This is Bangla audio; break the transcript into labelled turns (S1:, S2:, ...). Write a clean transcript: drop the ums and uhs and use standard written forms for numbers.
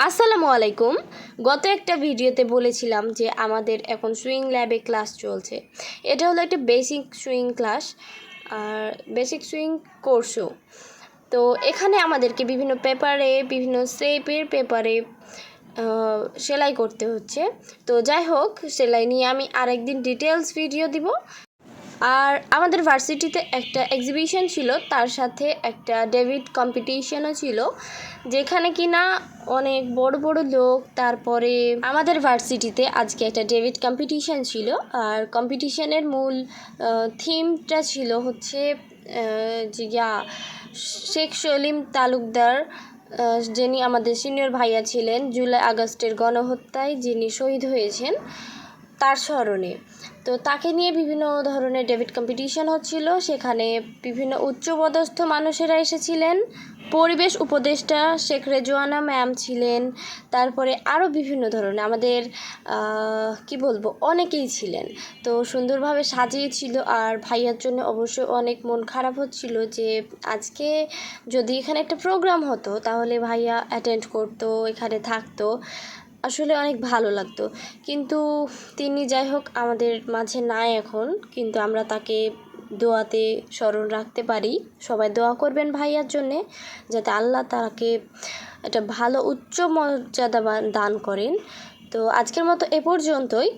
S1: আসসালামু আলাইকুম। গত একটা ভিডিওতে বলেছিলাম যে আমাদের এখন সুইং ল্যাবে ক্লাস চলছে। এটা হলো একটা বেসিক সুইং ক্লাস আর বেসিক সুইং কোর্সও। তো এখানে আমাদেরকে বিভিন্ন পেপারে বিভিন্ন শেপের পেপারে সেলাই করতে হচ্ছে। তো যাই হোক, সেলাই নিয়ে আমি আরেকদিন ডিটেলস ভিডিও দিব। আর আমাদের ভার্সিটিতে একটা এক্সিবিশন ছিল, তার সাথে একটা ডেভিড কম্পিটিশনও ছিল, যেখানে কিনা অনেক বড় বড় লোক। তারপরে আমাদের ভার্সিটিতে আজকে একটা ডেভিড কম্পিটিশন ছিল, আর কম্পিটিশনের মূল থিমটা ছিল হচ্ছে শেখ সলিম তালুকদার, যিনি আমাদের সিনিয়র ভাইয়া ছিলেন, জুলাই আগস্টের গণহত্যায় যিনি শহীদ হয়েছেন, তার স্মরণে। তো তাকে নিয়ে বিভিন্ন ধরনের ডেভিড কম্পিটিশন হচ্ছিল। সেখানে বিভিন্ন উচ্চপদস্থ মানুষেরা এসেছিলেন, পরিবেশ উপদেষ্টা শেখ রেজওয়ানা ম্যাম ছিলেন, তারপরে আরও বিভিন্ন ধরনের আমাদের কি বলবো অনেকেই ছিলেন। তো সুন্দরভাবে সাজিয়েছিল। আর ভাইয়ার জন্য অবশ্যই অনেক মন খারাপ হচ্ছিল যে আজকে যদি এখানে একটা প্রোগ্রাম হতো তাহলে ভাইয়া অ্যাটেন্ড করতো, এখানে থাকতো, আসলে অনেক ভালো লাগতো। কিন্তু তিনি যাই হোক আমাদের মাঝে নাই এখন, কিন্তু আমরা তাকে দোয়াতে স্মরণ রাখতে পারি। সবাই দোয়া করবেন ভাইয়ার জন্যে, যাতে আল্লাহ তাকে একটা ভালো উচ্চ মর্যাদা দান করেন। তো আজকের মতো এ পর্যন্তই।